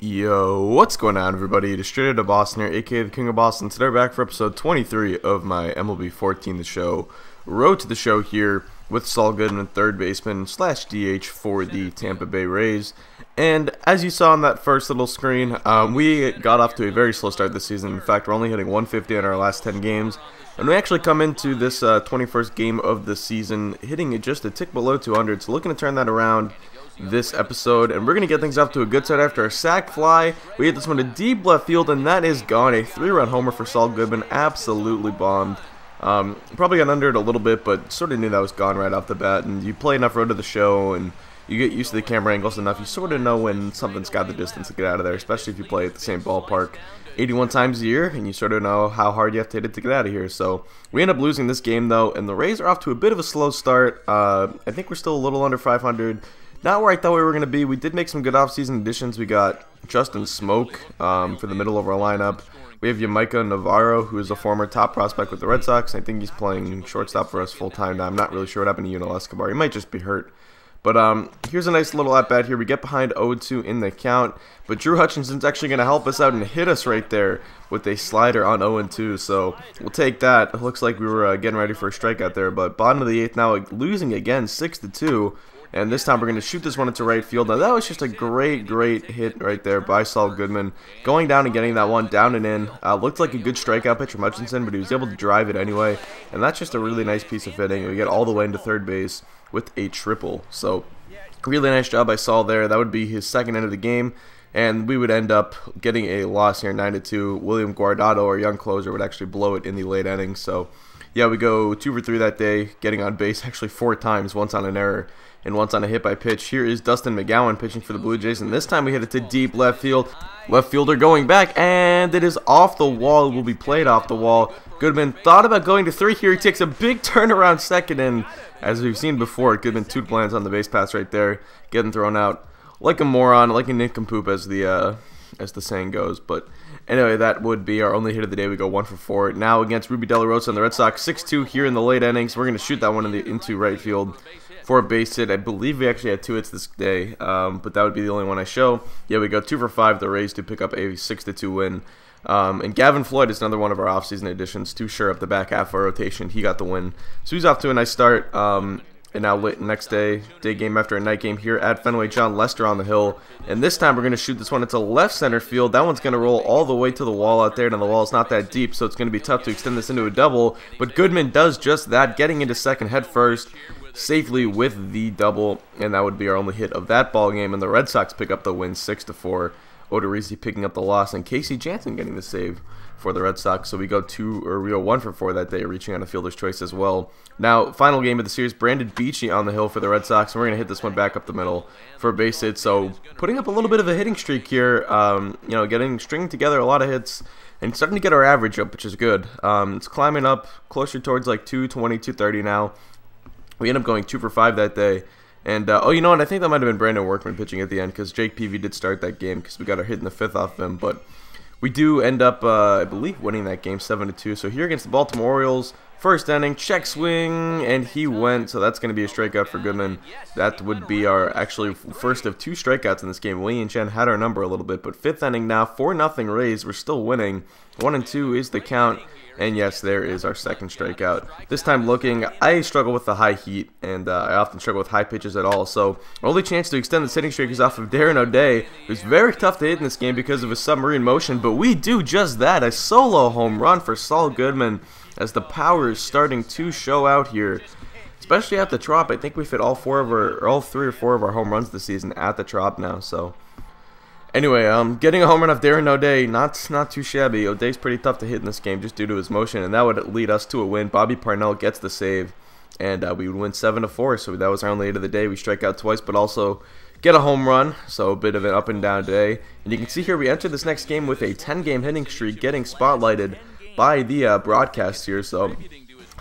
Yo, what's going on, everybody? It is Straight Outta Boston here, aka the King of Boston. Today we're back for episode 23 of my MLB 14 The Show. Road to the show here with Saul Goodman, third baseman slash DH for the Tampa Bay Rays. And as you saw on that first little screen, we got off to a very slow start this season. In fact, we're only hitting 150 in our last 10 games. And we actually come into this 21st game of the season hitting it just a tick below 200. So looking to turn that around this episode, and we're going to get things off to a good start after a sac fly. We hit this one to deep left field, and that is gone. A 3-run homer for Saul Goodman, absolutely bombed. Probably got under it a little bit, but sort of knew that was gone right off the bat. And you play enough Road to the Show, and you get used to the camera angles enough, you sort of know when something's got the distance to get out of there, especially if you play at the same ballpark 81 times a year, and you sort of know how hard you have to hit it to get out of here. So we end up losing this game, though, and the Rays are off to a bit of a slow start. I think we're still a little under 500. Not where I thought we were going to be. We did make some good offseason additions. We got Justin Smoke for the middle of our lineup. We have Yamaika Navarro, who is a former top prospect with the Red Sox. I think he's playing shortstop for us full-time now. I'm not really sure what happened to Yunel Escobar. He might just be hurt. But here's a nice little at-bat here. We get behind 0-2 in the count. But Drew Hutchinson's actually going to help us out and hit us right there with a slider on 0-2. So we'll take that. It looks like we were getting ready for a strikeout there. But bottom of the 8th now, losing again 6-2. And this time we're going to shoot this one into right field. Now that was just a great hit right there by Saul Goodman. Going down and getting that one down and in. Looked like a good strikeout pitch from Hutchinson, but he was able to drive it anyway. And that's just a really nice piece of hitting. We get all the way into third base with a triple. So really nice job by Saul there. That would be his second end of the game. And we would end up getting a loss here, 9-2. William Guardado, our young closer, would actually blow it in the late innings. So yeah, we go 2 for 3 that day, getting on base actually 4 times, once on an error and once on a hit by pitch. Here is Dustin McGowan pitching for the Blue Jays, and this time we hit it to deep left field. Left fielder going back, and it is off the wall. It will be played off the wall. Goodman thought about going to 3 here. He takes a big turnaround second, and as we've seen before, Goodman 2 lands on the base pass right there, getting thrown out like a moron, like a nincompoop, as the saying goes. But anyway, that would be our only hit of the day. We go 1 for 4. Now against Ruby De La Rosa and the Red Sox, 6-2 here in the late innings. We're going to shoot that one into right field for a base hit. I believe we actually had 2 hits this day, but that would be the only one I show. Yeah, we go 2 for 5. The Rays do pick up a 6-2 win. And Gavin Floyd is another one of our offseason additions to shore up the back half of our rotation. He got the win. So he's off to a nice start. And now next day game after a night game here at Fenway, John Lester on the hill. And this time we're going to shoot this one into left center field. That one's going to roll all the way to the wall out there. Now the wall's not that deep, so it's going to be tough to extend this into a double. But Goodman does just that, getting into second head first safely with the double. And that would be our only hit of that ball game. And the Red Sox pick up the win 6-4. Odorizzi picking up the loss, and Casey Jansen getting the save for the Red Sox. So we go 1 for 4 that day, reaching on a fielder's choice as well. Now, final game of the series, Brandon Beachy on the hill for the Red Sox, and we're going to hit this one back up the middle for a base hit. So putting up a little bit of a hitting streak here, stringing together a lot of hits and starting to get our average up, which is good. It's climbing up closer towards like 220, 230 now. We end up going 2 for 5 that day. And, you know what, I think that might have been Brandon Workman pitching at the end, because Jake Peavy did start that game because we got our hit in the 5th off him. But we do end up, I believe, winning that game 7-2. So here against the Baltimore Orioles, first inning, check swing, and he went. So that's going to be a strikeout for Goodman. That would be our actually first of 2 strikeouts in this game. Wei and Chen had our number a little bit, but 5th inning now, 4-0 Rays. We're still winning. 1-2 is the count. And yes, there is our second strikeout. This time looking, I struggle with the high heat, and I often struggle with high pitches at all. So our only chance to extend the hitting streak is off of Darren O'Day, who's very tough to hit in this game because of his submarine motion. But we do just that, a solo home run for Saul Goodman as the power is starting to show out here. Especially at the Trop. I think we've hit all 3 or 4 of our home runs this season at the Trop now. So anyway, getting a home run off Darren O'Day, not too shabby. O'Day's pretty tough to hit in this game just due to his motion, and that would lead us to a win. Bobby Parnell gets the save, and we would win 7-4. So that was our only hit of the day. We strike out twice, but also get a home run. So a bit of an up and down day. And you can see here we enter this next game with a 10-game hitting streak, getting spotlighted by the broadcast here. So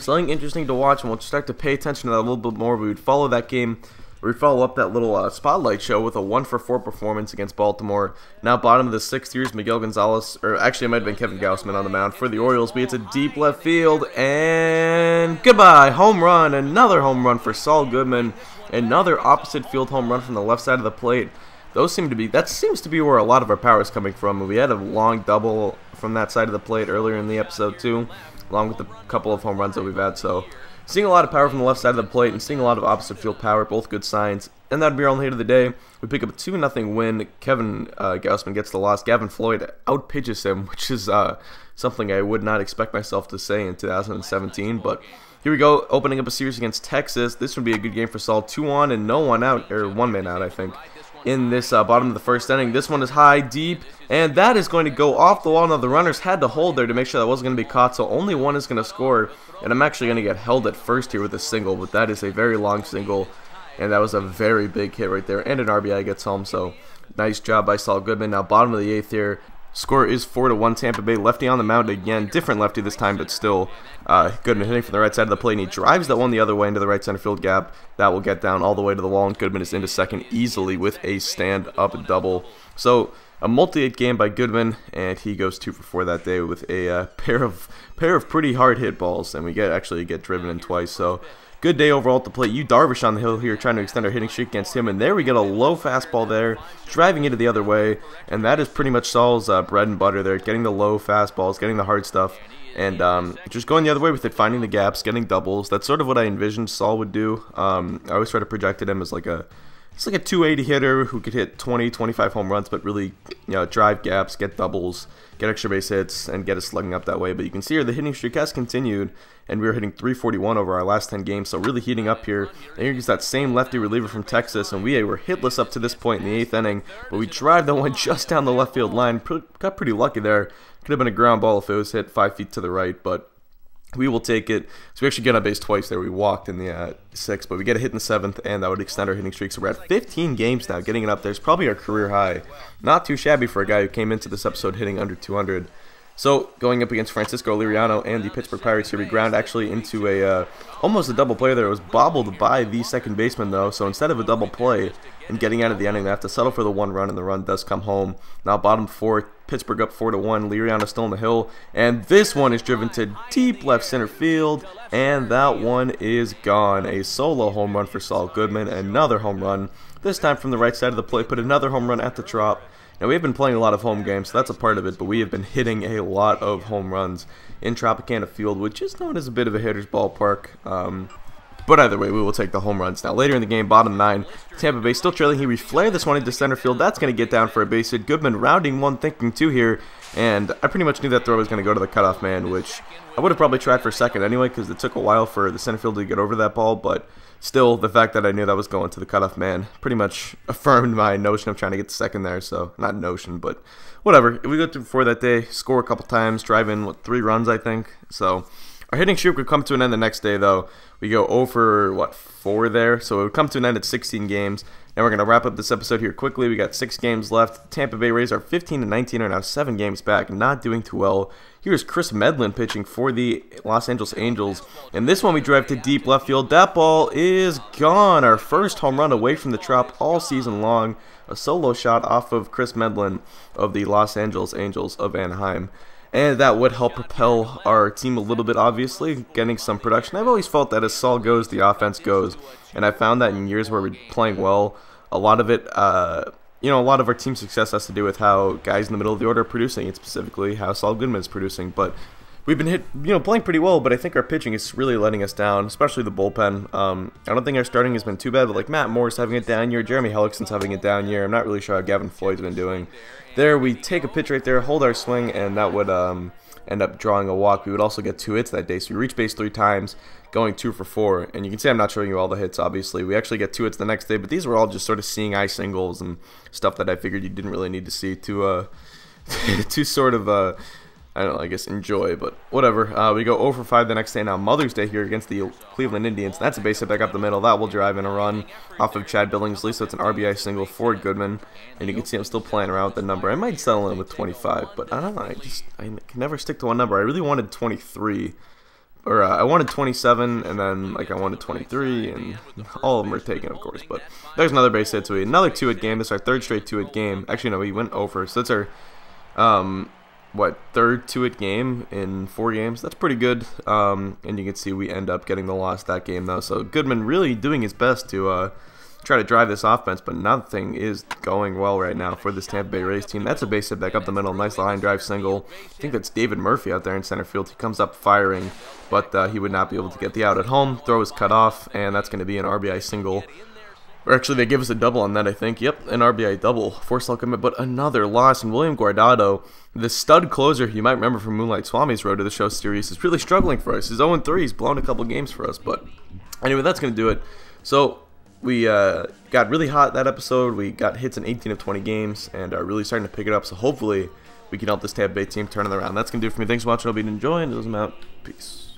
something interesting to watch, and we'll start to pay attention to that a little bit more. We would follow that game. We follow up that little spotlight show with a 1 for 4 performance against Baltimore. Now bottom of the 6th, here's Miguel Gonzalez, or actually it might have been Kevin Gausman on the mound for the Orioles. But it's a deep left field, and goodbye, home run, another home run for Saul Goodman. Another opposite field home run from the left side of the plate. that seems to be where a lot of our power is coming from. We had a long double from that side of the plate earlier in the episode too, along with the couple of home runs that we've had. So seeing a lot of power from the left side of the plate and seeing a lot of opposite field power, both good signs. And that'd be our only hit of the day. We pick up a 2-0 win. Kevin Gausman gets the loss. Gavin Floyd outpitches him, which is something I would not expect myself to say in 2017. But here we go, opening up a series against Texas. This would be a good game for Saul. 2 on and no one out, or 1 man out, I think, in this bottom of the first inning. This one is high, deep, and that is going to go off the wall. Now the runners had to hold there to make sure that wasn't going to be caught, so only one is going to score. And I'm actually going to get held at first here with a single, but that is a very long single. And that was a very big hit right there. And an RBI gets home. So nice job by Saul Goodman. Now bottom of the 8th here. Score is 4-1 Tampa Bay. Lefty on the mound again. Different lefty this time, but still Goodman hitting from the right side of the plate. And he drives that one the other way into the right center field gap. That will get down all the way to the wall. And Goodman is into second easily with a stand-up double. So a multi-hit game by Goodman. And he goes 2 for 4 that day with a pair of pretty hard hit balls. And we actually get driven in twice. So good day overall at the plate. Yu Darvish on the hill here trying to extend our hitting streak against him. And there we get a low fastball there, driving it the other way. And that is pretty much Saul's bread and butter there, getting the low fastballs, getting the hard stuff, and just going the other way with it, finding the gaps, getting doubles. That's sort of what I envisioned Saul would do. I always try to project him as like a 280 hitter who could hit 20, 25 home runs, but really, drive gaps, get doubles, get extra base hits, and get us slugging up that way. But you can see here the hitting streak has continued, and we were hitting 341 over our last 10 games, so really heating up here. And here's that same lefty reliever from Texas, and we were hitless up to this point in the 8th inning, but we drive that one just down the left field line. Got pretty lucky there. Could have been a ground ball if it was hit 5 feet to the right, but we will take it. So we actually get on base twice there. We walked in the 6th, but we get a hit in the 7th, and that would extend our hitting streak. So we're at 15 games now, getting it up there. It's probably our career high. Not too shabby for a guy who came into this episode hitting under 200. So going up against Francisco Liriano and the Pittsburgh Pirates here, we ground actually into almost a double play there. It was bobbled by the second baseman though, so instead of a double play and getting out of the inning, they have to settle for the 1 run, and the run does come home. Now bottom 4th, Pittsburgh up 4-1. Liriano still on the hill, and this one is driven to deep left center field, and that one is gone. A solo home run for Saul Goodman, another home run, this time from the right side of the plate, but another home run at the Trop. Now, we have been playing a lot of home games, so that's a part of it, but we have been hitting a lot of home runs in Tropicana Field, which is known as a bit of a hitter's ballpark. But either way, we will take the home runs. Now, later in the game, bottom 9, Tampa Bay still trailing. He reflared this one into center field. That's going to get down for a base hit. Goodman rounding one, thinking 2 here, and I pretty much knew that throw was going to go to the cutoff man, which I would have probably tried for second anyway, because it took a while for the center fielder to get over that ball, but still, the fact that I knew that was going to the cutoff man pretty much affirmed my notion of trying to get to second there. So, not notion, but whatever. We go to 4 that day, score a couple times, drive in, 3 runs, I think. So, our hitting streak would come to an end the next day, though. We go 0 for, 4 there. So, it would come to an end at 16 games. And we're going to wrap up this episode here quickly. We got 6 games left. Tampa Bay Rays are 15-19, are now 7 games back, not doing too well. Here's Chris Medlin pitching for the Los Angeles Angels. And this one we drive to deep left field. That ball is gone. Our first home run away from the Trop all season long. A solo shot off of Chris Medlin of the Los Angeles Angels of Anaheim. And that would help propel our team a little bit, obviously, getting some production. I've always felt that as Saul goes, the offense goes. And I found that in years where we're playing well, a lot of it, a lot of our team success has to do with how guys in the middle of the order are producing, and specifically how Saul Goodman is producing. But we've been playing pretty well, but I think our pitching is really letting us down, especially the bullpen. I don't think our starting has been too bad, but like Matt Moore's having a down year, Jeremy Hellickson's having a down year. I'm not really sure how Gavin Floyd's been doing. There, we take a pitch right there, hold our swing, and that would end up drawing a walk. We would also get 2 hits that day, so we reach base 3 times, going 2 for 4. And you can see I'm not showing you all the hits, obviously. We actually get 2 hits the next day, but these were all just sort of seeing eye singles and stuff that I figured you didn't really need to see to to sort of I don't know, I guess enjoy, but whatever. We go 0 for 5 the next day. Now Mother's Day here against the Cleveland Indians. That's a base hit back up the middle. That will drive in a run off of Chad Billingsley, so it's an RBI single for Goodman. And you can see I'm still playing around with the number. I might settle in with 25, but I don't know. I can never stick to one number. I really wanted 23, or I wanted 27, and then I wanted 23, and all of them are taken, of course. But there's another base hit, so another 2-hit game. This is our 3rd straight 2-hit game. Actually, no, we went over, so that's our 3rd 2-hit game in 4 games. That's pretty good. And you can see we end up getting the loss that game though. So Goodman really doing his best to try to drive this offense, but nothing is going well right now for this Tampa Bay Rays team. That's a base hit back up the middle. Nice line drive single. I think that's David Murphy out there in center field. He comes up firing, but he would not be able to get the out at home. Throw is cut off, and that's going to be an RBI single. Or actually, they give us a double on that, I think. Yep, an RBI double for Saul Goodman, but another loss. And William Guardado, the stud closer you might remember from Moonlight Swami's Road to the Show series, is really struggling for us. He's 0-3. He's blown a couple games for us. But anyway, that's going to do it. So we got really hot that episode. We got hits in 18 of 20 games and are really starting to pick it up. So hopefully we can help this Tampa Bay team turn it around. That's going to do it for me. Thanks for watching. I hope you enjoy, and it was out. Peace.